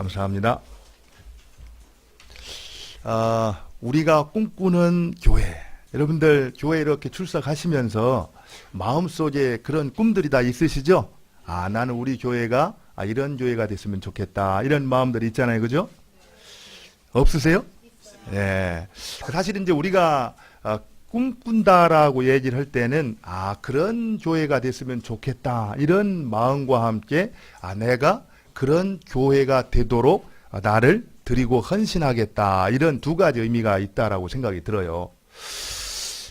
감사합니다. 우리가 꿈꾸는 교회. 여러분들 교회 이렇게 출석하시면서 마음속에 그런 꿈들이 다 있으시죠? 나는 우리 교회가 이런 교회가 됐으면 좋겠다. 이런 마음들이 있잖아요. 그죠? 없으세요? 네. 사실 이제 우리가 꿈꾼다라고 얘기를 할 때는 그런 교회가 됐으면 좋겠다. 이런 마음과 함께 내가 그런 교회가 되도록 나를 드리고 헌신하겠다. 이런 두 가지 의미가 있다라고 생각이 들어요.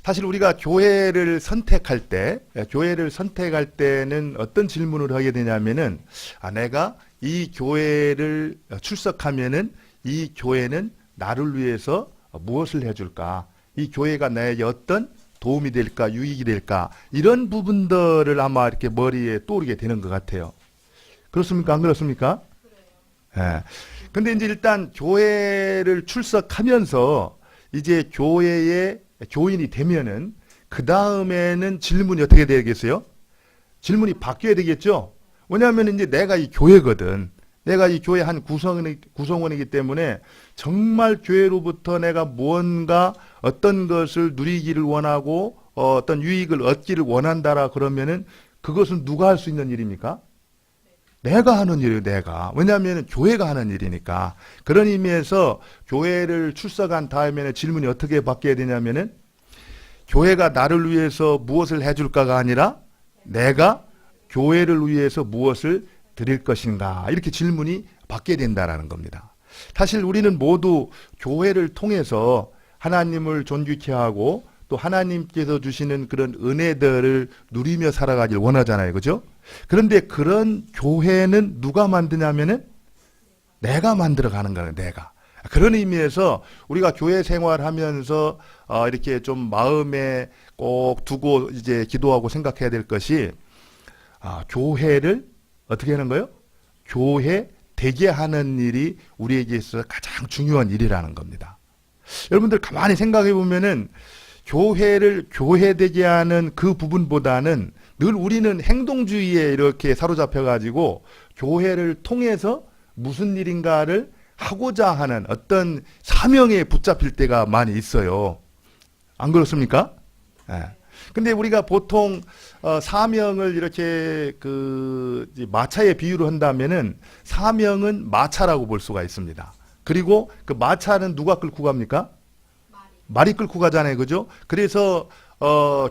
사실 우리가 교회를 선택할 때는 어떤 질문을 하게 되냐면은 내가 이 교회를 출석하면은 이 교회는 나를 위해서 무엇을 해줄까? 이 교회가 나에게 어떤 도움이 될까? 유익이 될까? 이런 부분들을 아마 이렇게 머리에 떠오르게 되는 것 같아요. 그렇습니까? 안 그렇습니까? 예. 근데 이제 일단 교회를 출석하면서 이제 교회의 교인이 되면은 그 다음에는 질문이 어떻게 되겠어요? 질문이 바뀌어야 되겠죠? 왜냐하면 이제 내가 이 교회거든. 내가 이 교회 한 구성원이기 때문에 정말 교회로부터 내가 무언가 어떤 것을 누리기를 원하고 어떤 유익을 얻기를 원한다라 그러면은 그것은 누가 할 수 있는 일입니까? 내가 하는 일이에요, 내가. 왜냐하면 교회가 하는 일이니까. 그런 의미에서 교회를 출석한 다음에는 질문이 어떻게 바뀌어야 되냐면은 교회가 나를 위해서 무엇을 해줄까가 아니라 내가 교회를 위해서 무엇을 드릴 것인가. 이렇게 질문이 바뀌어야 된다라는 겁니다. 사실 우리는 모두 교회를 통해서 하나님을 존귀케 하고 또 하나님께서 주시는 그런 은혜들을 누리며 살아가길 원하잖아요. 그죠? 그런데 그런 교회는 누가 만드냐면은 내가 만들어가는 거예요. 내가. 그런 의미에서 우리가 교회 생활하면서 이렇게 좀 마음에 꼭 두고 이제 기도하고 생각해야 될 것이 교회를 어떻게 하는 거예요? 교회 되게 하는 일이 우리에게 있어서 가장 중요한 일이라는 겁니다. 여러분들 가만히 생각해 보면은 교회를 교회되게 하는 그 부분보다는 늘 우리는 행동주의에 이렇게 사로잡혀 가지고 교회를 통해서 무슨 일인가를 하고자 하는 어떤 사명에 붙잡힐 때가 많이 있어요. 안 그렇습니까? 예. 근데 우리가 보통 사명을 이렇게 마차에 비유를 한다면은 사명은 마차라고 볼 수가 있습니다. 그리고 그 마차는 누가 끌고 갑니까? 말이 끌고 가잖아요. 그죠? 그래서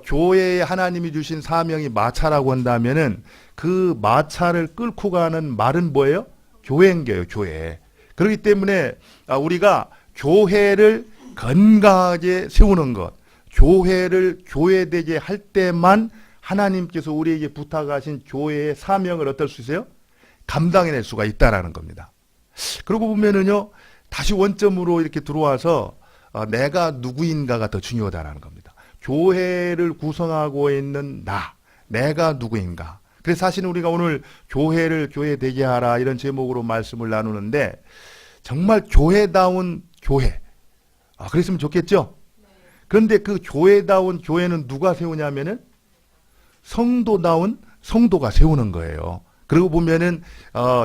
교회에 하나님이 주신 사명이 마차라고 한다면은 그 마차를 끌고 가는 말은 뭐예요? 교회인 거예요. 교회. 그렇기 때문에 우리가 교회를 건강하게 세우는 것, 교회를 교회되게 할 때만 하나님께서 우리에게 부탁하신 교회의 사명을 어떨 수 있어요? 감당해낼 수가 있다라는 겁니다. 그러고 보면은요, 다시 원점으로 이렇게 들어와서 내가 누구인가가 더 중요하다라는 겁니다. 교회를 구성하고 있는 내가 누구인가. 그래서 사실은 우리가 오늘 교회를 교회되게 하라 이런 제목으로 말씀을 나누는데 정말 교회다운 교회. 그랬으면 좋겠죠? 그런데 그 교회다운 교회는 누가 세우냐면은 성도다운 성도가 세우는 거예요. 그러고 보면은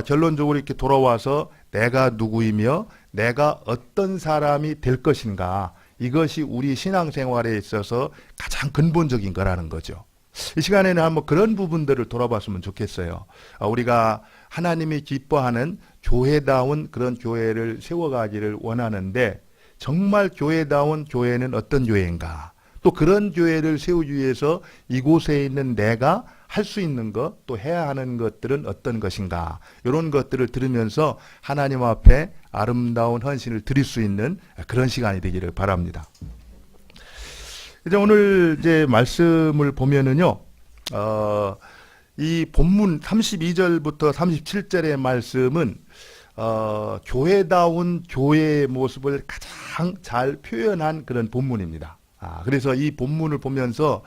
결론적으로 이렇게 돌아와서 내가 누구이며 내가 어떤 사람이 될 것인가. 이것이 우리 신앙생활에 있어서 가장 근본적인 거라는 거죠. 이 시간에는 한번 그런 부분들을 돌아봤으면 좋겠어요. 우리가 하나님이 기뻐하는 교회다운 그런 교회를 세워가기를 원하는데 정말 교회다운 교회는 어떤 교회인가? 또 그런 교회를 세우기 위해서 이곳에 있는 내가 할 수 있는 것, 또 해야 하는 것들은 어떤 것인가? 이런 것들을 들으면서 하나님 앞에 아름다운 헌신을 드릴 수 있는 그런 시간이 되기를 바랍니다. 이제 오늘 이제 말씀을 보면은요, 이 본문 32절부터 37절의 말씀은 교회다운 교회의 모습을 가장 잘 표현한 그런 본문입니다. 그래서 이 본문을 보면서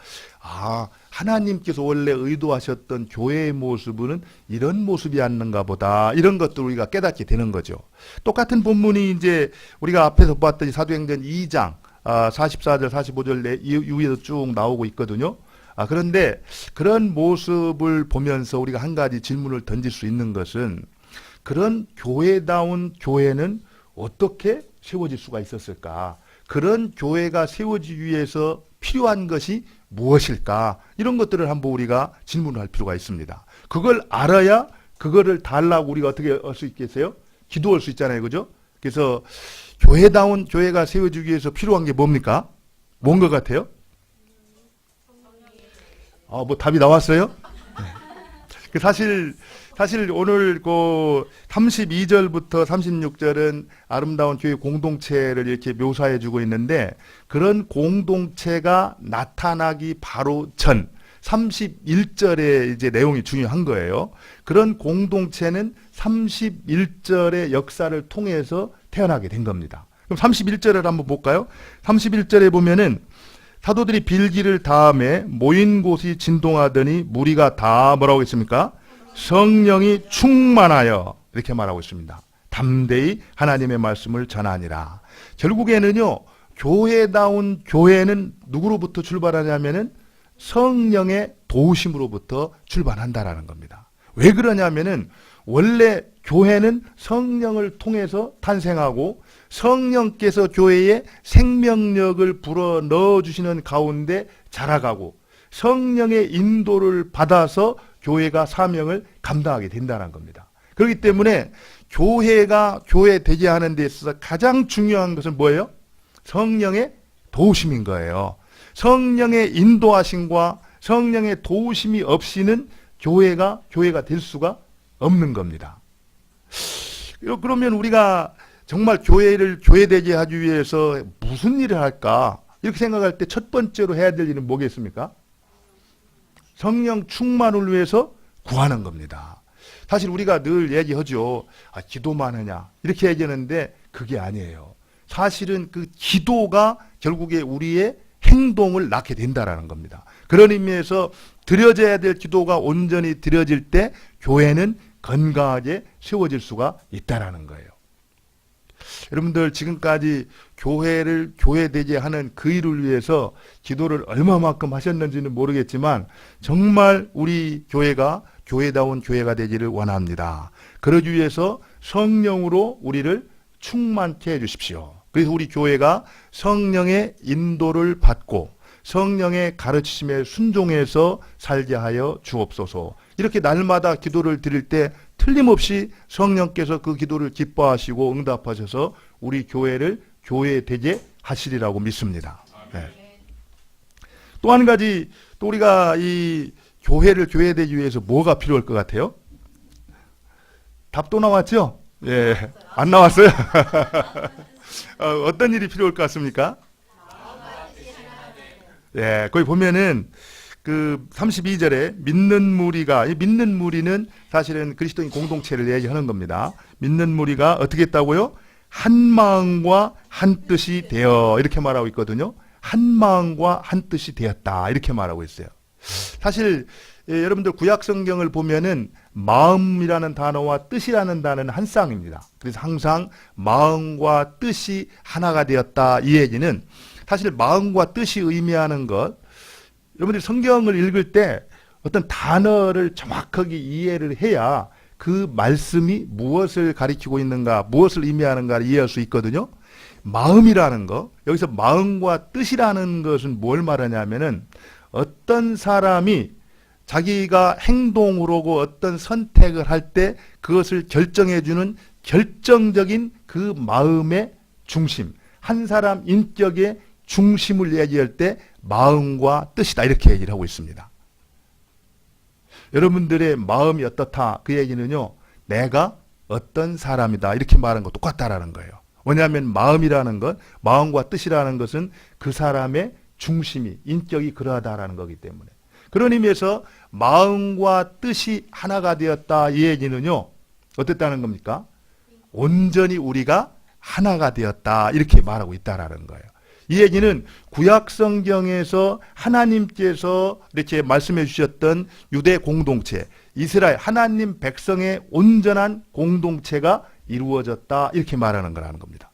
하나님께서 원래 의도하셨던 교회의 모습은 이런 모습이 아닌가 보다. 이런 것들을 우리가 깨닫게 되는 거죠. 똑같은 본문이 이제 우리가 앞에서 봤던 사도행전 2장 44절 45절 이후에도 쭉 나오고 있거든요. 그런데 그런 모습을 보면서 우리가 한 가지 질문을 던질 수 있는 것은 그런 교회다운 교회는 어떻게 세워질 수가 있었을까? 그런 교회가 세워지기 위해서 필요한 것이 무엇일까? 이런 것들을 한번 우리가 질문을 할 필요가 있습니다. 그걸 알아야 그거를 달라고 우리가 어떻게 할 수 있겠어요? 기도할 수 있잖아요. 그죠? 그래서 교회다운 교회가 세워지기 위해서 필요한 게 뭡니까? 뭔 것 같아요? 뭐 답이 나왔어요? 네. 사실 오늘 그 32절부터 36절은 아름다운 교회 공동체를 이렇게 묘사해 주고 있는데, 그런 공동체가 나타나기 바로 전 31절의 이제 내용이 중요한 거예요. 그런 공동체는 31절의 역사를 통해서 태어나게 된 겁니다. 그럼 31절을 한번 볼까요? 31절에 보면은 사도들이 빌기를 다음에 모인 곳이 진동하더니 무리가 다 뭐라고 했습니까? 성령이 충만하여, 이렇게 말하고 있습니다. 담대히 하나님의 말씀을 전하니라. 결국에는요, 교회다운 교회는 누구로부터 출발하냐면은 성령의 도우심으로부터 출발한다라는 겁니다. 왜 그러냐면은 원래 교회는 성령을 통해서 탄생하고 성령께서 교회에 생명력을 불어 넣어주시는 가운데 자라가고 성령의 인도를 받아서 교회가 사명을 감당하게 된다는 겁니다. 그렇기 때문에 교회가 교회 되게 하는 데 있어서 가장 중요한 것은 뭐예요? 성령의 도우심인 거예요. 성령의 인도하심과 성령의 도우심이 없이는 교회가 될 수가 없는 겁니다. 그러면 우리가 정말 교회를 교회되게 하기 위해서 무슨 일을 할까? 이렇게 생각할 때 첫 번째로 해야 될 일은 뭐겠습니까? 성령 충만을 위해서 구하는 겁니다. 사실 우리가 늘 얘기하죠. 기도만 하냐 이렇게 얘기하는데 그게 아니에요. 사실은 그 기도가 결국에 우리의 행동을 낳게 된다라는 겁니다. 그런 의미에서 드려져야 될 기도가 온전히 드려질 때 교회는 건강하게 세워질 수가 있다라는 거예요. 여러분들 지금까지 교회를 교회되게 하는 그 일을 위해서 기도를 얼마만큼 하셨는지는 모르겠지만 정말 우리 교회가 교회다운 교회가 되기를 원합니다. 그러기 위해서 성령으로 우리를 충만케 해주십시오. 그래서 우리 교회가 성령의 인도를 받고 성령의 가르치심에 순종해서 살게 하여 주옵소서. 이렇게 날마다 기도를 드릴 때 틀림없이 성령께서 그 기도를 기뻐하시고 응답하셔서 우리 교회를 교회되게 하시리라고 믿습니다. 네. 또 한 가지, 또 우리가 이 교회를 교회되기 위해서 뭐가 필요할 것 같아요? 답도 나왔죠? 예, 안 나왔어요? 어떤 일이 필요할 것 같습니까? 예, 거기 보면은 그 32절에 믿는 무리가, 이 믿는 무리는 사실은 그리스도인 공동체를 얘기하는 겁니다. 믿는 무리가 어떻게 했다고요? 한 마음과 한 뜻이 되어, 이렇게 말하고 있거든요. 한 마음과 한 뜻이 되었다, 이렇게 말하고 있어요. 사실 여러분들 구약 성경을 보면은 마음이라는 단어와 뜻이라는 단어는 한 쌍입니다. 그래서 항상 마음과 뜻이 하나가 되었다, 이 얘기는 사실 마음과 뜻이 의미하는 것, 여러분들이 성경을 읽을 때 어떤 단어를 정확하게 이해를 해야 그 말씀이 무엇을 가리키고 있는가, 무엇을 의미하는가를 이해할 수 있거든요. 마음이라는 거, 여기서 마음과 뜻이라는 것은 뭘 말하냐면은 어떤 사람이 자기가 행동으로고 어떤 선택을 할 때 그것을 결정해주는 결정적인 그 마음의 중심, 한 사람 인격의 중심을 얘기할 때 마음과 뜻이다, 이렇게 얘기를 하고 있습니다. 여러분들의 마음이 어떻다, 그 얘기는요, 내가 어떤 사람이다, 이렇게 말하는 거 똑같다라는 거예요. 왜냐하면 마음이라는 것, 마음과 뜻이라는 것은 그 사람의 중심이, 인격이 그러하다라는 거기 때문에. 그런 의미에서 마음과 뜻이 하나가 되었다, 이 얘기는요, 어땠다는 겁니까? 온전히 우리가 하나가 되었다, 이렇게 말하고 있다라는 거예요. 이 얘기는 구약 성경에서 하나님께서 이렇게 말씀해 주셨던 유대 공동체, 이스라엘 하나님 백성의 온전한 공동체가 이루어졌다, 이렇게 말하는 거라는 겁니다.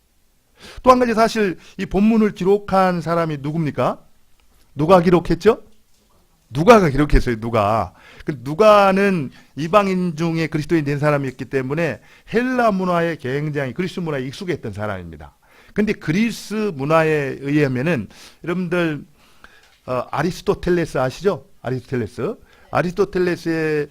또 한 가지, 사실 이 본문을 기록한 사람이 누굽니까? 누가 기록했죠? 누가가 기록했어요. 누가. 그 누가는 이방인 중에 그리스도인 된 사람이었기 때문에 헬라 문화에 굉장히 그리스 문화에 익숙했던 사람입니다. 근데 그리스 문화에 의하면은 여러분들 아리스토텔레스 아시죠? 아리스토텔레스의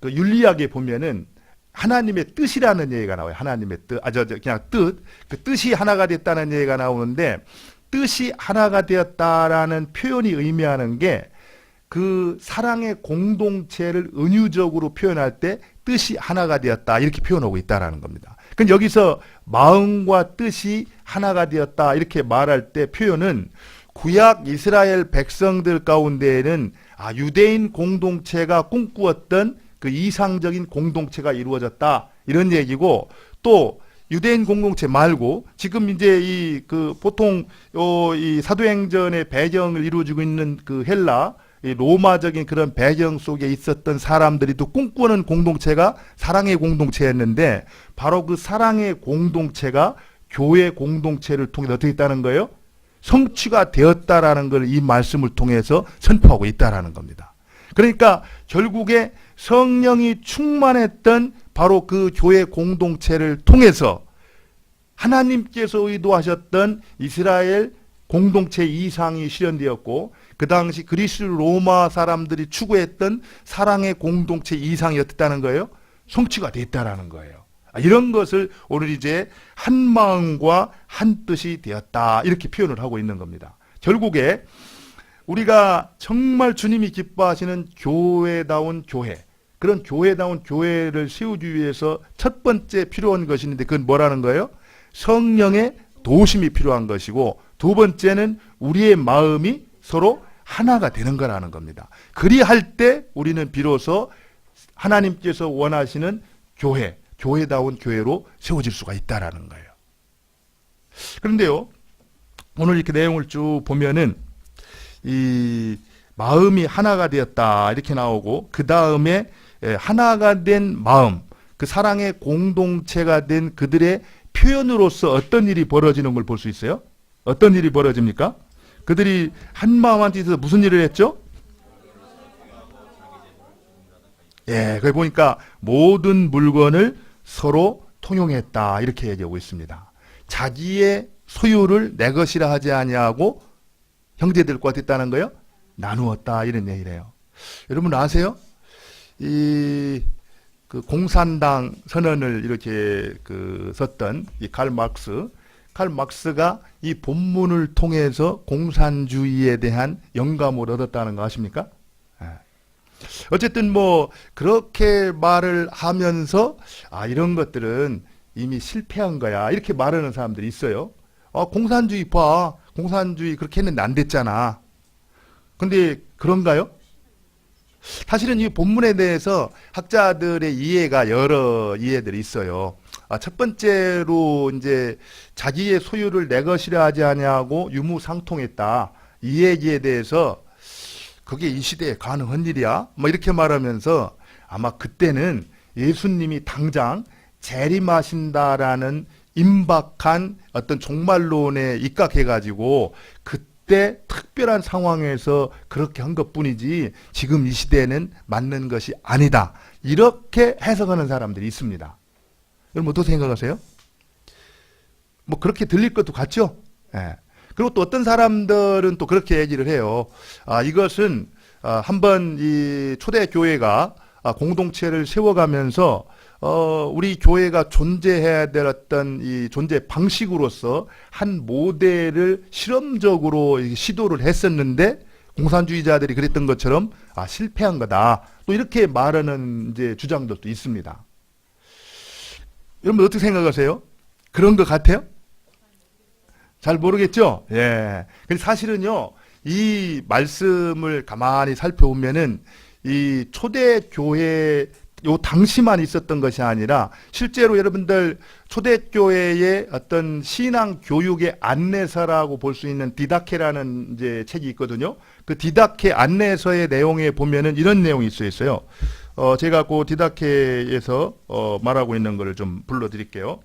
그 윤리학에 보면은 하나님의 뜻이라는 얘기가 나와요. 하나님의 뜻, 그냥 뜻, 그 뜻이 하나가 됐다는 얘기가 나오는데, 뜻이 하나가 되었다라는 표현이 의미하는 게 그 사랑의 공동체를 은유적으로 표현할 때 뜻이 하나가 되었다 이렇게 표현하고 있다라는 겁니다. 그럼 여기서 마음과 뜻이 하나가 되었다 이렇게 말할 때 표현은 구약 이스라엘 백성들 가운데에는 유대인 공동체가 꿈꾸었던 그 이상적인 공동체가 이루어졌다 이런 얘기고, 또 유대인 공동체 말고 지금 이제 보통 이 사도행전의 배경을 이루어지고 있는 그 헬라 이 로마적인 그런 배경 속에 있었던 사람들이 또 꿈꾸는 공동체가 사랑의 공동체였는데, 바로 그 사랑의 공동체가 교회 공동체를 통해 어떻게 있다는 거예요? 성취가 되었다라는 걸 이 말씀을 통해서 선포하고 있다라는 겁니다. 그러니까 결국에 성령이 충만했던 바로 그 교회 공동체를 통해서 하나님께서 의도하셨던 이스라엘 공동체 이상이 실현되었고, 그 당시 그리스 로마 사람들이 추구했던 사랑의 공동체 이상이었다는 거예요. 성취가 됐다라는 거예요. 이런 것을 오늘 이제 한 마음과 한 뜻이 되었다 이렇게 표현을 하고 있는 겁니다. 결국에 우리가 정말 주님이 기뻐하시는 교회다운 교회, 그런 교회다운 교회를 세우기 위해서 첫 번째 필요한 것이 있는데, 그건 뭐라는 거예요? 성령의 도우심이 필요한 것이고, 두 번째는 우리의 마음이 서로 하나가 되는 거라는 겁니다. 그리할 때 우리는 비로소 하나님께서 원하시는 교회다운 교회로 세워질 수가 있다라는 거예요. 그런데요, 오늘 이렇게 내용을 쭉 보면은 이 마음이 하나가 되었다 이렇게 나오고, 그 다음에 하나가 된 마음, 그 사랑의 공동체가 된 그들의 표현으로서 어떤 일이 벌어지는 걸 볼 수 있어요? 어떤 일이 벌어집니까? 그들이 한 마음 한 뜻에서 무슨 일을 했죠? 거기 보니까 모든 물건을 서로 통용했다 이렇게 얘기하고 있습니다. 자기의 소유를 내 것이라 하지 아니하고 형제들과 됐다는 거예요? 나누었다 이런 얘기래요. 여러분 아세요? 그 공산당 선언을 이렇게 썼던 이 칼 막스가 이 본문을 통해서 공산주의에 대한 영감을 얻었다는 거 아십니까? 어쨌든 뭐 그렇게 말을 하면서 이런 것들은 이미 실패한 거야 이렇게 말하는 사람들이 있어요. 공산주의 봐, 공산주의 그렇게 했는데 안 됐잖아. 근데 그런가요? 사실은 이 본문에 대해서 학자들의 이해가 여러 이해들이 있어요. 첫 번째로 이제 자기의 소유를 내 것이라 하지 아니하고 유무상통했다. 이 얘기에 대해서 그게 이 시대에 가능한 일이야? 뭐 이렇게 말하면서 아마 그때는 예수님이 당장 재림하신다라는 임박한 어떤 종말론에 입각해가지고 그때 특별한 상황에서 그렇게 한 것뿐이지 지금 이 시대에는 맞는 것이 아니다. 이렇게 해석하는 사람들이 있습니다. 여러분 어떻게 생각하세요? 뭐 그렇게 들릴 것도 같죠? 그리고 또 어떤 사람들은 또 그렇게 얘기를 해요. 이것은 한번 이 초대교회가 공동체를 세워가면서 우리 교회가 존재해야 될 어떤 이 존재 방식으로서 한 모델을 실험적으로 시도를 했었는데 공산주의자들이 그랬던 것처럼 실패한 거다. 또 이렇게 말하는 이제 주장들도 있습니다. 여러분 어떻게 생각하세요? 그런 것 같아요? 잘 모르겠죠? 근데 사실은요, 이 말씀을 가만히 살펴보면은 이 초대교회 요 당시만 있었던 것이 아니라 실제로 여러분들 초대교회의 어떤 신앙 교육의 안내서라고 볼 수 있는 디다케라는 이제 책이 있거든요. 그 디다케 안내서의 내용에 보면은 이런 내용이 있어요. 제가 그 디다케에서 말하고 있는 것을 좀 불러드릴게요.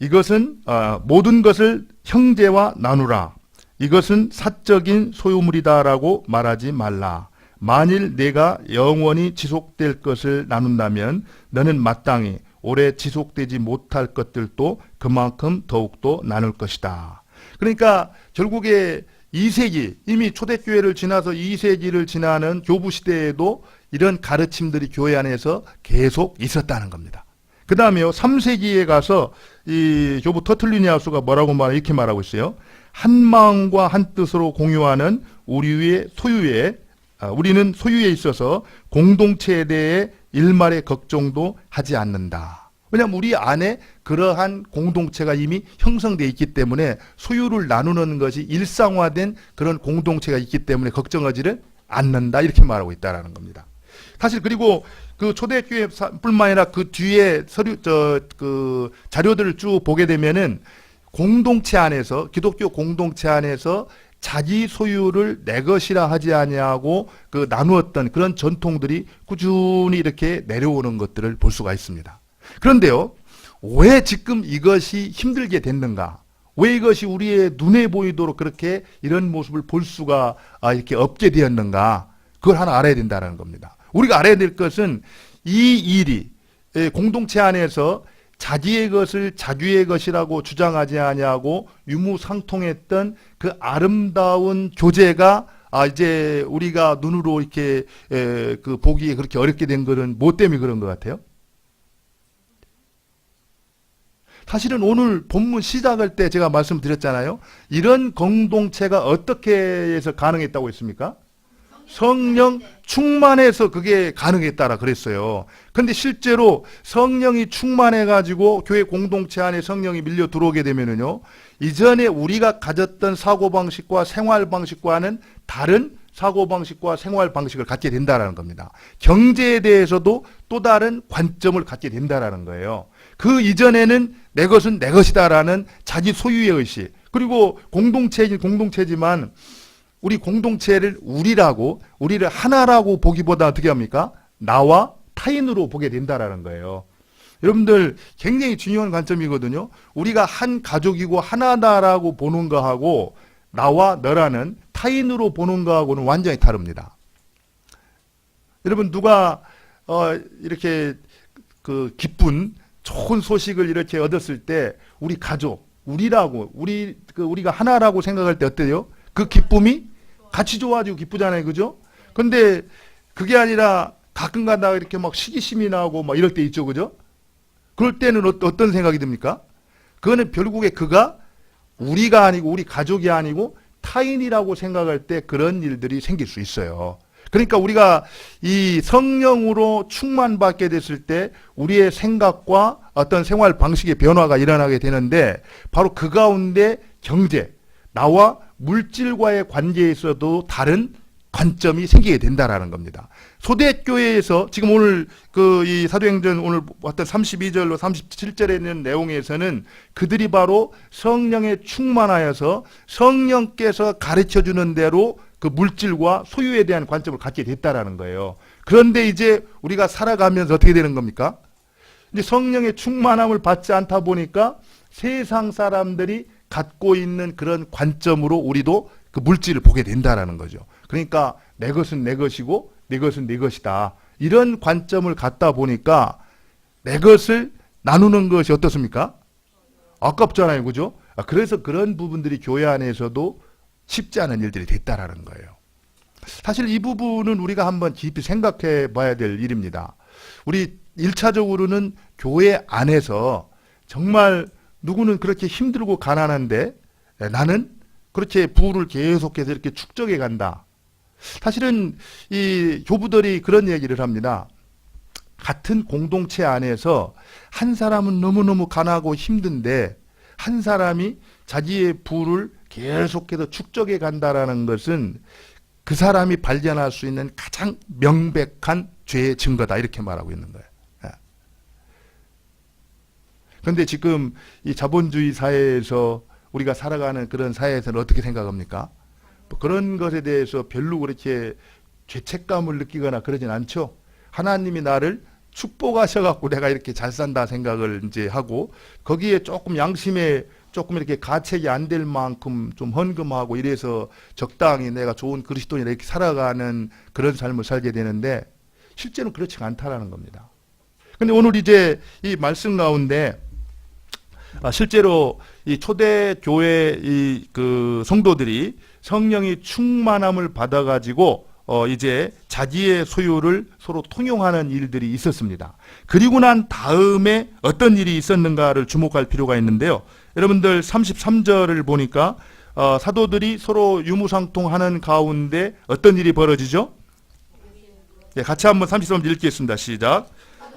이것은 모든 것을 형제와 나누라. 이것은 사적인 소유물이다라고 말하지 말라. 만일 내가 영원히 지속될 것을 나눈다면 너는 마땅히 오래 지속되지 못할 것들도 그만큼 더욱더 나눌 것이다. 그러니까 결국에 2세기, 이미 초대교회를 지나서 2세기를 지나는 교부 시대에도 이런 가르침들이 교회 안에서 계속 있었다는 겁니다. 그 다음에요, 3세기에 가서 이 교부 터툴리니아수가 뭐라고 이렇게 말하고 있어요. 한 마음과 한 뜻으로 공유하는 우리의 소유에, 우리는 소유에 있어서 공동체에 대해 일말의 걱정도 하지 않는다. 왜냐하면 우리 안에 그러한 공동체가 이미 형성되어 있기 때문에 소유를 나누는 것이 일상화된 그런 공동체가 있기 때문에 걱정하지를 않는다. 이렇게 말하고 있다는 겁니다. 사실 그리고 그 초대교회뿐만 아니라 그 뒤에 자료들을 쭉 보게 되면은 공동체 안에서, 기독교 공동체 안에서 자기 소유를 내 것이라 하지 아니하고 그 나누었던 그런 전통들이 꾸준히 이렇게 내려오는 것들을 볼 수가 있습니다. 그런데요, 왜 지금 이것이 힘들게 됐는가? 왜 이것이 우리의 눈에 보이도록 그렇게 이런 모습을 볼 수가 이렇게 없게 되었는가? 그걸 하나 알아야 된다는 겁니다. 우리가 알아야 될 것은 이 일이 공동체 안에서 자기의 것을 자기의 것이라고 주장하지 아니하고 유무상통했던 그 아름다운 교제가 이제 우리가 눈으로 이렇게 그 보기 그렇게 어렵게 된 것은 뭐 때문에 그런 것 같아요? 사실은 오늘 본문 시작할 때 제가 말씀드렸잖아요. 이런 공동체가 어떻게 해서 가능했다고 했습니까? 성령 충만해서 그게 가능했다라 그랬어요. 근데 실제로 성령이 충만해가지고 교회 공동체 안에 성령이 밀려 들어오게 되면은요, 이전에 우리가 가졌던 사고방식과 생활방식과는 다른 사고방식과 생활방식을 갖게 된다라는 겁니다. 경제에 대해서도 또 다른 관점을 갖게 된다라는 거예요. 그 이전에는 내 것은 내 것이다라는 자기 소유의 의식, 그리고 공동체지만 우리 공동체를 우리를 하나라고 보기보다 어떻게 합니까? 나와 타인으로 보게 된다라는 거예요. 여러분들 굉장히 중요한 관점이거든요. 우리가 한 가족이고 하나다라고 보는 거하고 나와 너라는 타인으로 보는 거하고는 완전히 다릅니다. 여러분 누가 이렇게 그 기쁜 좋은 소식을 이렇게 얻었을 때 우리 가족, 우리가 하나라고 생각할 때 어때요? 그 기쁨이 같이 좋아지고 기쁘잖아요. 그죠? 근데 그게 아니라 가끔 가다가 이렇게 막 시기심이 나고 막 이럴 때 있죠. 그죠? 그럴 때는 어떤 생각이 듭니까? 그거는 결국에 그가 우리가 아니고 우리 가족이 아니고 타인이라고 생각할 때 그런 일들이 생길 수 있어요. 그러니까 우리가 이 성령으로 충만받게 됐을 때 우리의 생각과 어떤 생활 방식의 변화가 일어나게 되는데 바로 그 가운데 경제, 나와 물질과의 관계에 있어도 다른 관점이 생기게 된다라는 겁니다. 초대교회에서 지금 오늘 이 사도행전 오늘 왔던 32절로 37절에 있는 내용에서는 그들이 바로 성령에 충만하여서 성령께서 가르쳐 주는 대로 그 물질과 소유에 대한 관점을 갖게 됐다라는 거예요. 그런데 이제 우리가 살아가면서 어떻게 되는 겁니까? 이제 성령의 충만함을 받지 않다 보니까 세상 사람들이 갖고 있는 그런 관점으로 우리도 그 물질을 보게 된다라는 거죠. 그러니까 내 것은 내 것이고 내 것은 내 것이다. 이런 관점을 갖다 보니까 내 것을 나누는 것이 어떻습니까? 아깝잖아요. 그죠? 그래서 그런 부분들이 교회 안에서도 쉽지 않은 일들이 됐다라는 거예요. 사실 이 부분은 우리가 한번 깊이 생각해 봐야 될 일입니다. 우리 1차적으로는 교회 안에서 정말 누구는 그렇게 힘들고 가난한데 나는 그렇게 부를 계속해서 이렇게 축적해 간다. 사실은 이 교부들이 그런 얘기를 합니다. 같은 공동체 안에서 한 사람은 너무너무 가난하고 힘든데 한 사람이 자기의 부를 계속해서 축적해 간다라는 것은 그 사람이 발견할 수 있는 가장 명백한 죄의 증거다. 이렇게 말하고 있는 거예요. 그런데 지금 이 자본주의 사회에서 우리가 살아가는 그런 사회에서는 어떻게 생각합니까? 그런 것에 대해서 별로 그렇게 죄책감을 느끼거나 그러진 않죠. 하나님이 나를 축복하셔갖고 내가 이렇게 잘 산다 생각을 이제 하고, 거기에 조금 양심에 조금 이렇게 가책이 안 될 만큼 좀 헌금하고 이래서 적당히 내가 좋은 그리스도인이 이렇게 살아가는 그런 삶을 살게 되는데, 실제로는 그렇지가 않다라는 겁니다. 근데 오늘 이제 이 말씀 가운데 실제로 이 초대교회 그 성도들이 성령이 충만함을 받아가지고 이제 자기의 소유를 서로 통용하는 일들이 있었습니다. 그리고 난 다음에 어떤 일이 있었는가를 주목할 필요가 있는데요. 여러분들 33절을 보니까 사도들이 서로 유무상통하는 가운데 어떤 일이 벌어지죠? 네, 같이 한번 33절 읽겠습니다. 시작.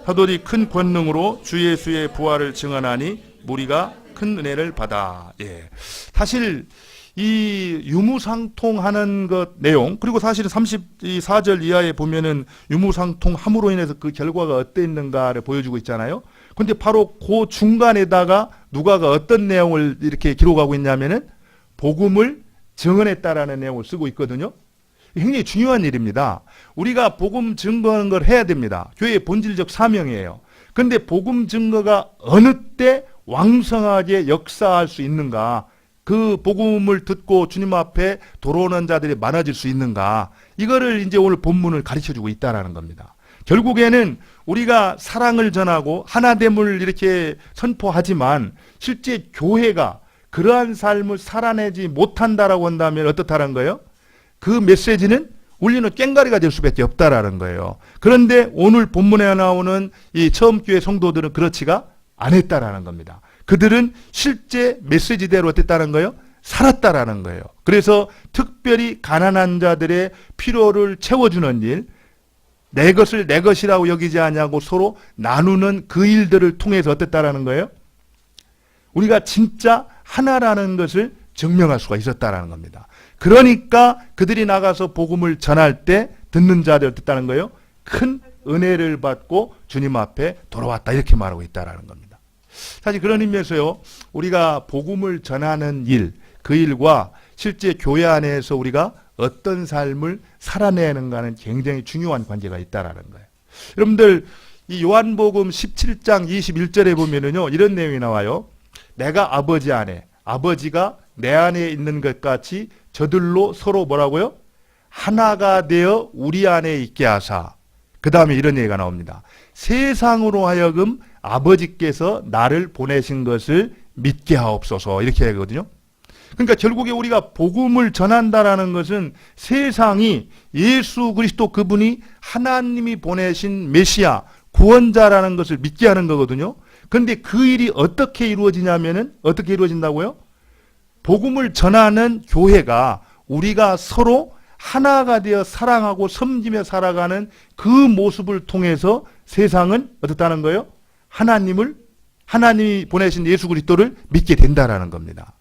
사도들이 큰 권능으로 주 예수의 부활을 증언하니 무리가 큰 은혜를 받아. 예. 사실 이 유무상통하는 것 내용, 그리고 사실은 34절 이하에 보면은 유무상통함으로 인해서 그 결과가 어땠는가를 보여주고 있잖아요. 근데 바로 그 중간에다가 누가가 어떤 내용을 이렇게 기록하고 있냐면은 복음을 증언했다라는 내용을 쓰고 있거든요. 굉장히 중요한 일입니다. 우리가 복음 증거하는 걸 해야 됩니다. 교회의 본질적 사명이에요. 근데 복음 증거가 어느 때 왕성하게 역사할 수 있는가, 그 복음을 듣고 주님 앞에 돌아오는 자들이 많아질 수 있는가, 이거를 이제 오늘 본문을 가르쳐주고 있다라는 겁니다. 결국에는 우리가 사랑을 전하고 하나됨을 이렇게 선포하지만 실제 교회가 그러한 삶을 살아내지 못한다라고 한다면 어떻다는 거예요? 그 메시지는 울리는 꽹과리가 될 수밖에 없다라는 거예요. 그런데 오늘 본문에 나오는 이 처음 교회 성도들은 그렇지가 않았다라는 겁니다. 그들은 실제 메시지대로 어땠다는 거예요? 살았다라는 거예요. 그래서 특별히 가난한 자들의 필요를 채워주는 일, 내 것을 내 것이라고 여기지 않냐고 서로 나누는 그 일들을 통해서 어땠다라는 거예요? 우리가 진짜 하나라는 것을 증명할 수가 있었다라는 겁니다. 그러니까 그들이 나가서 복음을 전할 때 듣는 자들 어땠다는 거예요? 큰 은혜를 받고 주님 앞에 돌아왔다, 이렇게 말하고 있다라는 겁니다. 사실 그런 의미에서요, 우리가 복음을 전하는 일, 그 일과 실제 교회 안에서 우리가 어떤 삶을 살아내는가는 굉장히 중요한 관계가 있다라는 거예요. 여러분들 이 요한복음 17장 21절에 보면은요, 이런 내용이 나와요. 내가 아버지 안에, 아버지가 내 안에 있는 것 같이 저들로 서로 뭐라고요? 하나가 되어 우리 안에 있게 하사. 그 다음에 이런 얘기가 나옵니다. 세상으로 하여금 아버지께서 나를 보내신 것을 믿게 하옵소서, 이렇게 하거든요. 그러니까 결국에 우리가 복음을 전한다라는 것은 세상이 예수 그리스도 그분이 하나님이 보내신 메시아, 구원자라는 것을 믿게 하는 거거든요. 그런데 그 일이 어떻게 이루어지냐면은, 어떻게 이루어진다고요? 복음을 전하는 교회가 우리가 서로 하나가 되어 사랑하고 섬기며 살아가는 그 모습을 통해서 세상은 어떻다는 거예요? 하나님이 보내신 예수 그리스도를 믿게 된다라는 겁니다.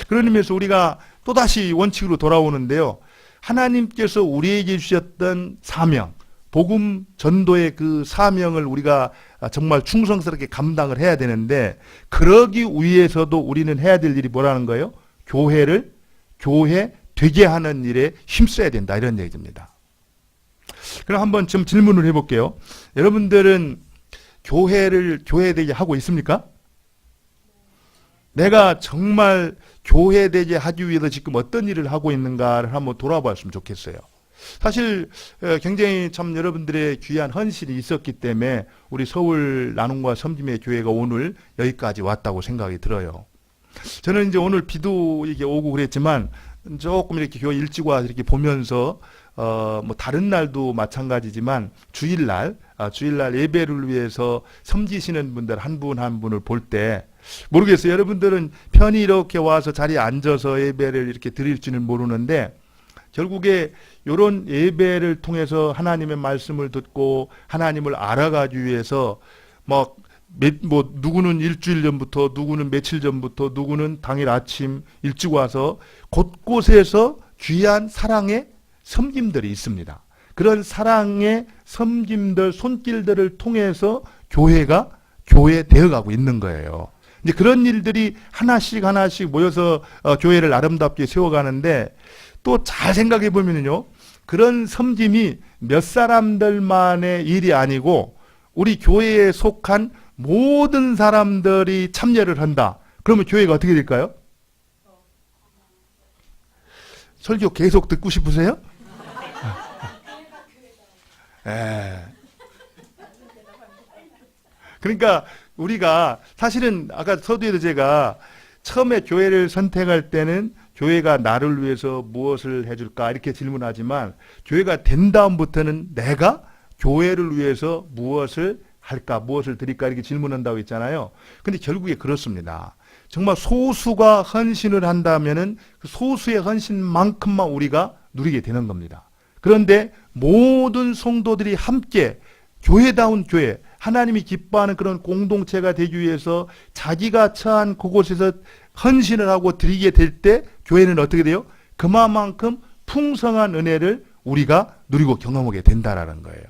그런 의미에서 우리가 또다시 원칙으로 돌아오는데요. 하나님께서 우리에게 주셨던 사명, 복음 전도의 그 사명을 우리가 정말 충성스럽게 감당을 해야 되는데, 그러기 위해서도 우리는 해야 될 일이 뭐라는 거예요? 교회 되게 하는 일에 힘써야 된다, 이런 얘기입니다. 그럼 한번 좀 질문을 해볼게요. 여러분들은 교회 되게 하고 있습니까? 내가 정말 교회 되게 하기 위해서 지금 어떤 일을 하고 있는가를 한번 돌아봤으면 좋겠어요. 사실 굉장히 참 여러분들의 귀한 헌신이 있었기 때문에 우리 서울 나눔과 섬김의 교회가 오늘 여기까지 왔다고 생각이 들어요. 저는 이제 오늘 비도 이게 오고 그랬지만 조금 이렇게 교회 일찍 와서 이렇게 보면서 뭐 다른 날도 마찬가지지만 주일날 예배를 위해서 섬기시는 분들 한 분 한 분을 볼 때 모르겠어요. 여러분들은 편히 이렇게 와서 자리에 앉아서 예배를 이렇게 드릴지는 모르는데, 결국에 이런 예배를 통해서 하나님의 말씀을 듣고 하나님을 알아가기 위해서 뭐 누구는 일주일 전부터, 누구는 며칠 전부터, 누구는 당일 아침 일찍 와서 곳곳에서 귀한 사랑의 섬김들이 있습니다. 그런 사랑의 섬김들, 손길들을 통해서 교회가 교회 되어가고 있는 거예요. 이제 그런 일들이 하나씩 모여서 교회를 아름답게 세워가는데, 또 잘 생각해 보면요, 그런 섬김이 몇 사람들만의 일이 아니고 우리 교회에 속한 모든 사람들이 참여를 한다. 그러면 교회가 어떻게 될까요? 설교 계속 듣고 싶으세요? 그러니까 우리가 사실은 아까 서두에도 제가 처음에 교회를 선택할 때는 교회가 나를 위해서 무엇을 해줄까 이렇게 질문하지만 교회가 된 다음부터는 내가 교회를 위해서 무엇을 할까 무엇을 드릴까 이렇게 질문한다고 했잖아요. 근데 결국에 그렇습니다. 정말 소수가 헌신을 한다면은 그 소수의 헌신만큼만 우리가 누리게 되는 겁니다. 그런데 모든 성도들이 함께 교회다운 교회, 하나님이 기뻐하는 그런 공동체가 되기 위해서 자기가 처한 그곳에서 헌신을 하고 드리게 될 때 교회는 어떻게 돼요? 그만큼 풍성한 은혜를 우리가 누리고 경험하게 된다라는 거예요.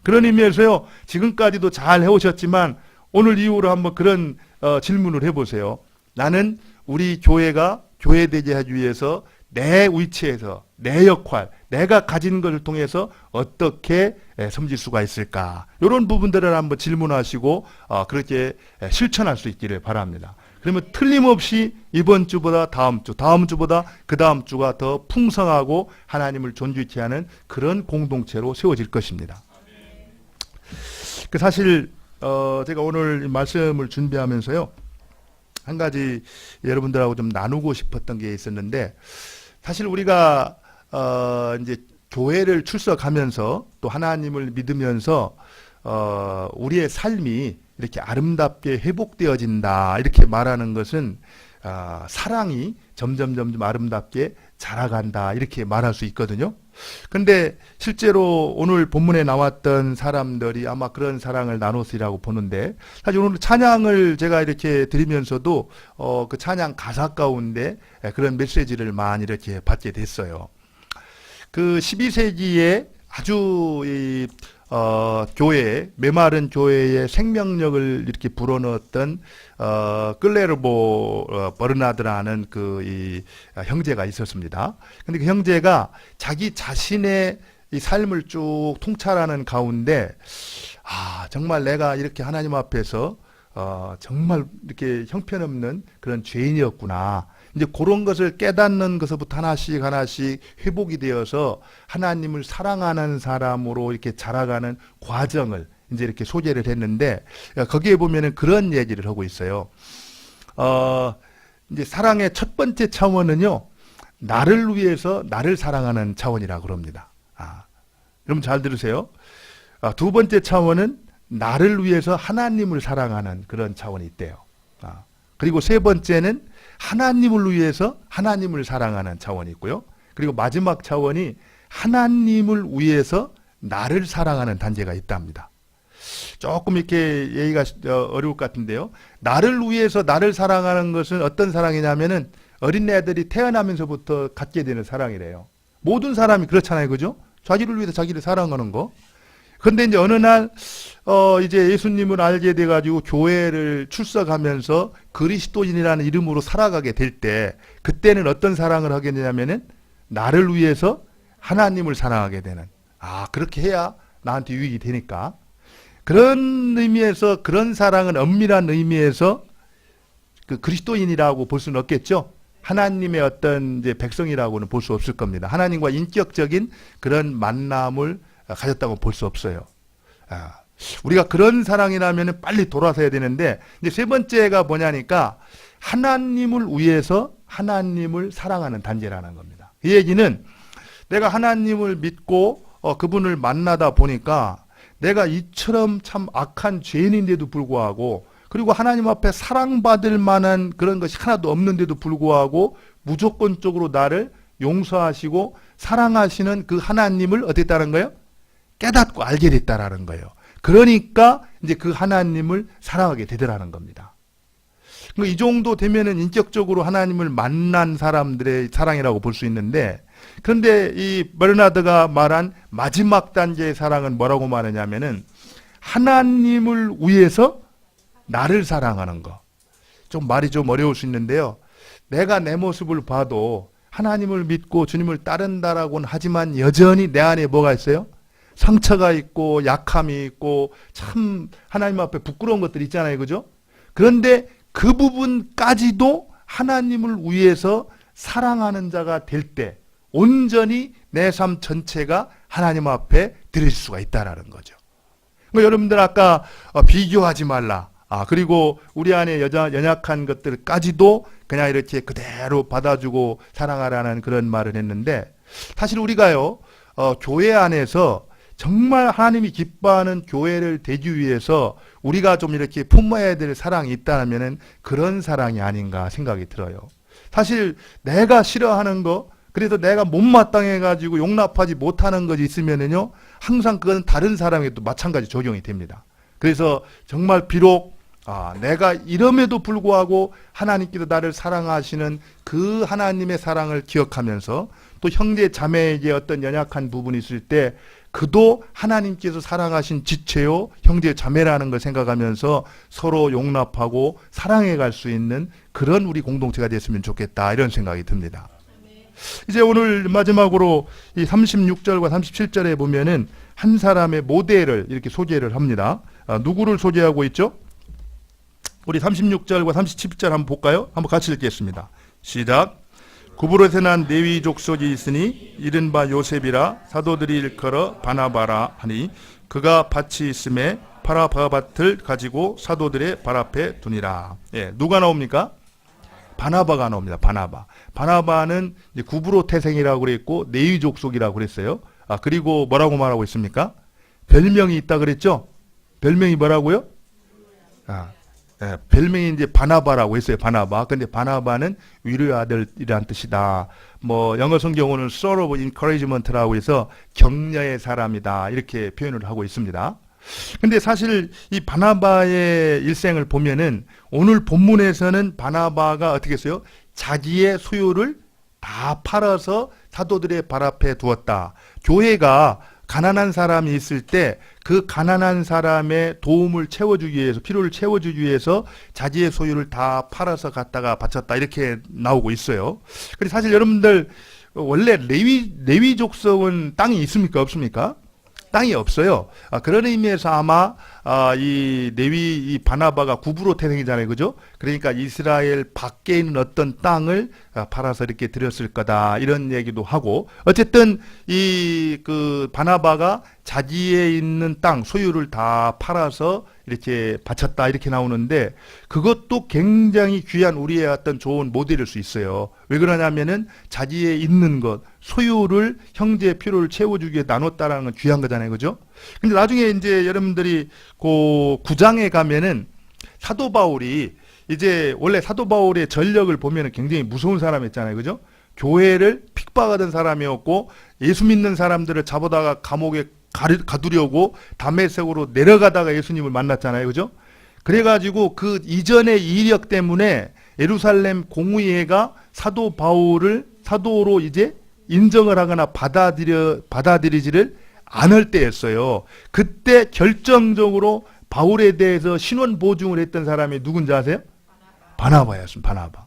그런 의미에서요, 지금까지도 잘 해오셨지만 오늘 이후로 한번 그런 질문을 해보세요. 나는 우리 교회가 교회되게 하기 위해서 내 위치에서 내 역할, 내가 가진 것을 통해서 어떻게 섬길 수가 있을까? 이런 부분들을 한번 질문하시고 그렇게 실천할 수 있기를 바랍니다. 그러면 틀림없이 이번 주보다 다음 주, 다음 주보다 그 다음 주가 더 풍성하고 하나님을 존귀케 하는 그런 공동체로 세워질 것입니다. 사실 제가 오늘 말씀을 준비하면서요, 한 가지 여러분들하고 좀 나누고 싶었던 게 있었는데, 사실 우리가 이제 교회를 출석하면서 또 하나님을 믿으면서 우리의 삶이 이렇게 아름답게 회복되어진다 이렇게 말하는 것은 사랑이 점점 아름답게 자라간다 이렇게 말할 수 있거든요. 근데 실제로 오늘 본문에 나왔던 사람들이 아마 그런 사랑을 나눴으리라고 보는데, 사실 오늘 찬양을 제가 이렇게 드리면서도 그 찬양 가사 가운데 그런 메시지를 많이 이렇게 받게 됐어요. 그 12세기에 아주 교회, 메마른 교회의 생명력을 이렇게 불어넣었던 클레르보 버르나드라는 이 형제가 있었습니다. 근데 그 형제가 자기 자신의 이 삶을 쭉 통찰하는 가운데, 정말 내가 이렇게 하나님 앞에서 정말 이렇게 형편없는 그런 죄인이었구나. 이제 그런 것을 깨닫는 것부터 하나씩 회복이 되어서 하나님을 사랑하는 사람으로 이렇게 자라가는 과정을 이제 이렇게 소개를 했는데, 거기에 보면은 그런 얘기를 하고 있어요. 이제 사랑의 첫 번째 차원은요, 나를 위해서 나를 사랑하는 차원이라고 그럽니다. 여러분 잘 들으세요. 두 번째 차원은 나를 위해서 하나님을 사랑하는 그런 차원이 있대요. 그리고 세 번째는 하나님을 위해서 하나님을 사랑하는 차원이 있고요. 그리고 마지막 차원이 하나님을 위해서 나를 사랑하는 단계가 있답니다. 조금 이렇게 얘기가 어려울 것 같은데요. 나를 위해서 나를 사랑하는 것은 어떤 사랑이냐면은 어린애들이 태어나면서부터 갖게 되는 사랑이래요. 모든 사람이 그렇잖아요. 그죠? 자기를 위해서 자기를 사랑하는 거. 근데 이제 어느 날 이제 예수님을 알게 돼가지고 교회를 출석하면서 그리스도인이라는 이름으로 살아가게 될 때, 그때는 어떤 사랑을 하게 되냐면은 나를 위해서 하나님을 사랑하게 되는, 그렇게 해야 나한테 유익이 되니까. 그런 의미에서 그런 사랑은 엄밀한 의미에서 그 그리스도인이라고 볼 수는 없겠죠. 하나님의 어떤 이제 백성이라고는 볼 수 없을 겁니다. 하나님과 인격적인 그런 만남을 가졌다고 볼 수 없어요. 우리가 그런 사랑이라면 빨리 돌아서야 되는데, 이제 세 번째가 뭐냐니까 하나님을 위해서 하나님을 사랑하는 단계라는 겁니다. 이 얘기는 내가 하나님을 믿고 그분을 만나다 보니까 내가 이처럼 참 악한 죄인인데도 불구하고, 그리고 하나님 앞에 사랑받을 만한 그런 것이 하나도 없는데도 불구하고 무조건적으로 나를 용서하시고 사랑하시는 그 하나님을 어땠다는 거예요? 깨닫고 알게 됐다라는 거예요. 그러니까 이제 그 하나님을 사랑하게 되더라는 겁니다. 이 정도 되면은 인격적으로 하나님을 만난 사람들의 사랑이라고 볼 수 있는데, 그런데 이 버르나드가 말한 마지막 단계의 사랑은 뭐라고 말하냐면은 하나님을 위해서 나를 사랑하는 거. 좀 말이 좀 어려울 수 있는데요. 내가 내 모습을 봐도 하나님을 믿고 주님을 따른다라고는 하지만 여전히 내 안에 뭐가 있어요? 상처가 있고 약함이 있고 참 하나님 앞에 부끄러운 것들이 있잖아요. 그죠? 그런데 그 부분까지도 하나님을 위해서 사랑하는 자가 될 때 온전히 내 삶 전체가 하나님 앞에 드릴 수가 있다라는 거죠. 그러니까 여러분들 아까 비교하지 말라. 그리고 우리 안에 연약한 것들까지도 그냥 이렇게 그대로 받아주고 사랑하라는 그런 말을 했는데, 사실 우리가요, 교회 안에서 정말 하나님이 기뻐하는 교회를 되기 위해서 우리가 좀 이렇게 품어야 될 사랑이 있다면은 그런 사랑이 아닌가 생각이 들어요. 사실 내가 싫어하는 거, 그래서 내가 못마땅해가지고 용납하지 못하는 것이 있으면은요, 항상 그건 다른 사람에게도 마찬가지 적용이 됩니다. 그래서 정말 비록 내가 이럼에도 불구하고 하나님께서 나를 사랑하시는 그 하나님의 사랑을 기억하면서 또 형제 자매에게 어떤 연약한 부분이 있을 때 그도 하나님께서 사랑하신 지체요 형제 자매라는 걸 생각하면서 서로 용납하고 사랑해 갈 수 있는 그런 우리 공동체가 됐으면 좋겠다, 이런 생각이 듭니다. 이제 오늘 마지막으로 이 36절과 37절에 보면은 한 사람의 모델을 이렇게 소개를 합니다. 누구를 소개하고 있죠? 우리 36절과 37절 한번 볼까요? 한번 같이 읽겠습니다. 시작. 구브로에서 난 레위 족속이 있으니 이른바 요셉이라 사도들이 일컬어 바나바라 하니 그가 밭이 있음에 파라바밭을 가지고 사도들의 발 앞에 두니라. 누가 나옵니까? 바나바가 나옵니다. 바나바는 이제 구브로 태생이라고 그랬고 레위 족속이라고 그랬어요. 그리고 뭐라고 말하고 있습니까? 별명이 있다 그랬죠? 별명이 뭐라고요? 별명이 이제 바나바라고 했어요. 바나바. 근데 바나바는 위로의 아들이란 뜻이다. 영어 성경으로는 sort of encouragement라고 해서 격려의 사람이다, 이렇게 표현을 하고 있습니다. 근데 사실 이 바나바의 일생을 보면은 오늘 본문에서는 바나바가 어떻게 했어요? 자기의 소유를 다 팔아서 사도들의 발 앞에 두었다. 교회가 가난한 사람이 있을 때 그 가난한 사람의 도움을 채워주기 위해서, 필요를 채워주기 위해서 자기의 소유를 다 팔아서 갖다가 바쳤다, 이렇게 나오고 있어요. 그래서 사실 여러분들 원래 레위 족속은 땅이 있습니까? 없습니까? 땅이 없어요. 그런 의미에서 아마 이 레위 이 바나바가 구브로 태생이잖아요, 그죠? 그러니까 이스라엘 밖에 있는 어떤 땅을 팔아서 이렇게 드렸을 거다, 이런 얘기도 하고, 어쨌든 이 그 바나바가 자기의 있는 땅 소유를 다 팔아서 이렇게 바쳤다, 이렇게 나오는데 그것도 굉장히 귀한 우리의 어떤 좋은 모델일 수 있어요. 왜 그러냐면은 자기의 있는 것, 소유를 형제의 필요를 채워주기 위해 나눴다라는 건 귀한 거잖아요, 그죠? 근데 나중에 이제 여러분들이 그 9장에 가면은 사도 바울이 이제 원래 사도 바울의 전력을 보면은 굉장히 무서운 사람이었잖아요, 그죠? 교회를 핍박하던 사람이었고 예수 믿는 사람들을 잡아다가 감옥에 가두려고 다메섹으로 내려가다가 예수님을 만났잖아요, 그죠? 그래가지고 그 이전의 이력 때문에 예루살렘 공의회가 사도 바울을 사도로 이제 인정을 하거나 받아들이지를 않을 때였어요. 그때 결정적으로 바울에 대해서 신원 보증을 했던 사람이 누군지 아세요? 바나바였습니다. 바나바.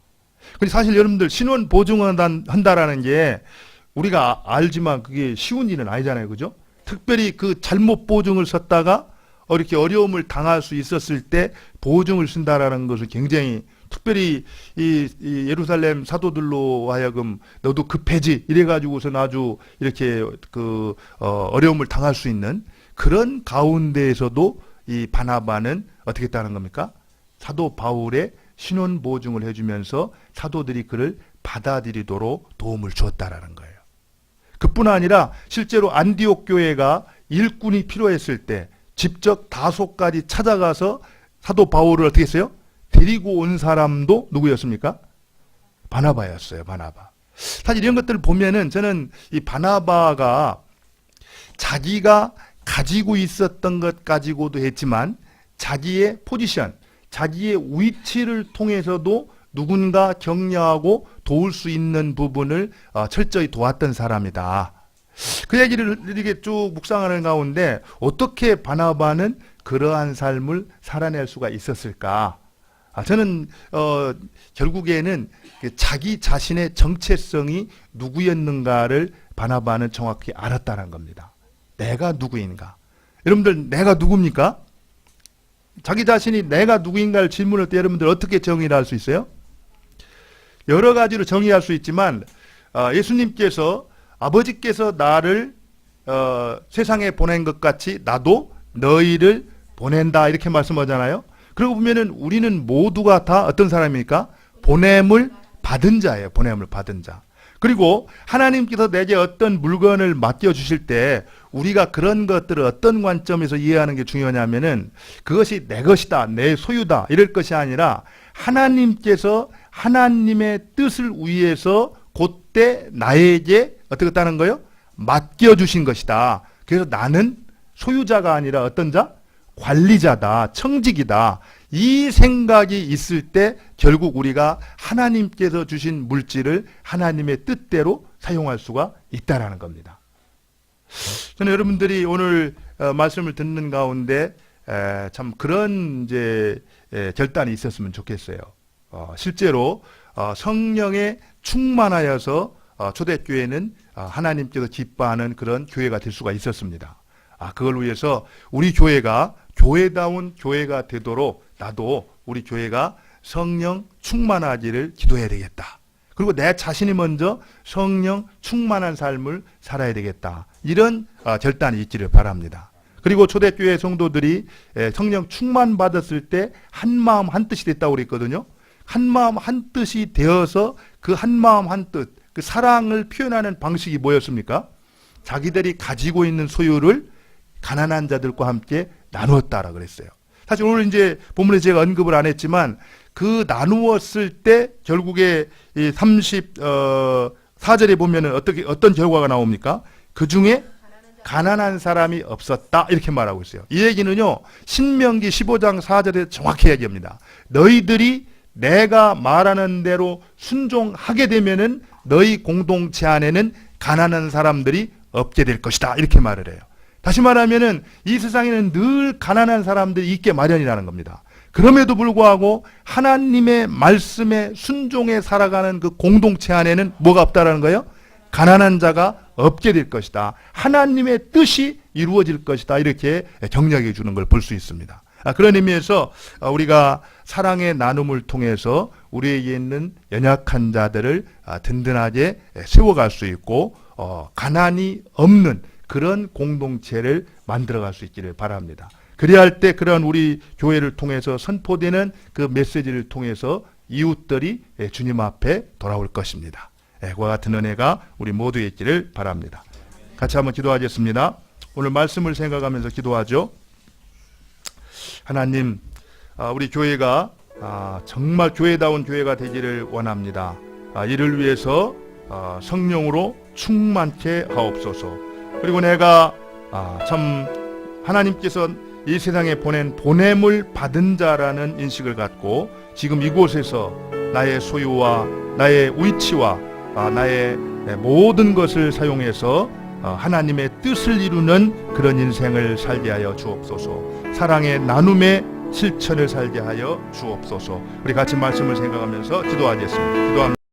근데 사실 여러분들 신원 보증을 한다라는 게 우리가 알지만 그게 쉬운 일은 아니잖아요, 그죠? 특별히 그 잘못 보증을 썼다가 이렇게 어려움을 당할 수 있었을 때 보증을 쓴다라는 것을 굉장히, 특별히 이 예루살렘 사도들로 하여금 너도 급해지 이래가지고서는 아주 이렇게 어려움을 당할 수 있는 그런 가운데에서도 이 바나바는 어떻게 했다는 겁니까? 사도 바울의 신원 보증을 해주면서 사도들이 그를 받아들이도록 도움을 주었다라는 거예요. 그뿐 아니라 실제로 안디옥 교회가 일꾼이 필요했을 때 직접 다소까지 찾아가서 사도 바울을 어떻게 했어요? 데리고 온 사람도 누구였습니까? 바나바였어요. 바나바. 사실 이런 것들을 보면은 저는 이 바나바가 자기가 가지고 있었던 것 가지고도 했지만 자기의 포지션, 자기의 위치를 통해서도 누군가 격려하고 도울 수 있는 부분을 철저히 도왔던 사람이다. 그 얘기를 이렇게 쭉 묵상하는 가운데 어떻게 바나바는 그러한 삶을 살아낼 수가 있었을까? 저는 결국에는 자기 자신의 정체성이 누구였는가를 바나바는 정확히 알았다는 겁니다. 내가 누구인가? 여러분들 내가 누굽니까? 자기 자신이 내가 누구인가를 질문할 때 여러분들 어떻게 정의를 할 수 있어요? 여러 가지로 정의할 수 있지만 예수님께서 아버지께서 나를 세상에 보낸 것 같이 나도 너희를 보낸다 이렇게 말씀하잖아요. 그러고 보면은 우리는 모두가 다 어떤 사람입니까? 보냄을 받은 자예요. 보냄을 받은 자. 그리고 하나님께서 내게 어떤 물건을 맡겨주실 때 우리가 그런 것들을 어떤 관점에서 이해하는 게 중요하냐면은 그것이 내 것이다, 내 소유다 이럴 것이 아니라 하나님께서 하나님의 뜻을 위해서 그때 나에게 어떻게 했다는 거예요? 맡겨주신 것이다. 그래서 나는 소유자가 아니라 어떤 자? 관리자다, 청직이다. 이 생각이 있을 때 결국 우리가 하나님께서 주신 물질을 하나님의 뜻대로 사용할 수가 있다라는 겁니다. 저는 여러분들이 오늘 말씀을 듣는 가운데 참 그런 이제 결단이 있었으면 좋겠어요. 실제로 성령에 충만하여서 초대교회는 하나님께서 기뻐하는 그런 교회가 될 수가 있었습니다. 그걸 위해서 우리 교회가 교회다운 교회가 되도록 나도 우리 교회가 성령 충만하기를 기도해야 되겠다. 그리고 내 자신이 먼저 성령 충만한 삶을 살아야 되겠다. 이런 결단이 있기를 바랍니다. 그리고 초대교회 성도들이 성령 충만 받았을 때 한마음 한뜻이 됐다고 그랬거든요. 한마음 한뜻이 되어서 그 한마음 한뜻, 그 사랑을 표현하는 방식이 뭐였습니까? 자기들이 가지고 있는 소유를 가난한 자들과 함께 나누었다라 그랬어요. 사실 오늘 이제 본문에 제가 언급을 안 했지만 그 나누었을 때 결국에 이 34절에 보면은 어떤 결과가 나옵니까? 그 중에 가난한 사람이 없었다 이렇게 말하고 있어요. 이 얘기는요 신명기 15장 4절에 정확히 얘기합니다. 너희들이 내가 말하는 대로 순종하게 되면은 너희 공동체 안에는 가난한 사람들이 없게 될 것이다 이렇게 말을 해요. 다시 말하면은 이 세상에는 늘 가난한 사람들이 있게 마련이라는 겁니다. 그럼에도 불구하고 하나님의 말씀에 순종해 살아가는 그 공동체 안에는 뭐가 없다라는 거예요? 가난한 자가 없게 될 것이다. 하나님의 뜻이 이루어질 것이다. 이렇게 격려해 주는 걸 볼 수 있습니다. 그런 의미에서 우리가 사랑의 나눔을 통해서 우리에게 있는 연약한 자들을 든든하게 세워갈 수 있고 가난이 없는 그런 공동체를 만들어갈 수 있기를 바랍니다. 그래야 할 때 그런 우리 교회를 통해서 선포되는 그 메시지를 통해서 이웃들이 주님 앞에 돌아올 것입니다. 그와 같은 은혜가 우리 모두에 있기를 바랍니다. 같이 한번 기도하겠습니다. 오늘 말씀을 생각하면서 기도하죠. 하나님, 우리 교회가 정말 교회다운 교회가 되기를 원합니다. 이를 위해서 성령으로 충만케 하옵소서. 그리고 내가 참 하나님께서 이 세상에 보낸 보냄을 받은 자라는 인식을 갖고 지금 이곳에서 나의 소유와 나의 위치와 나의 모든 것을 사용해서 하나님의 뜻을 이루는 그런 인생을 살게 하여 주옵소서. 사랑의 나눔의 실천을 살게 하여 주옵소서. 우리 같이 말씀을 생각하면서 기도하겠습니다. 기도합니다.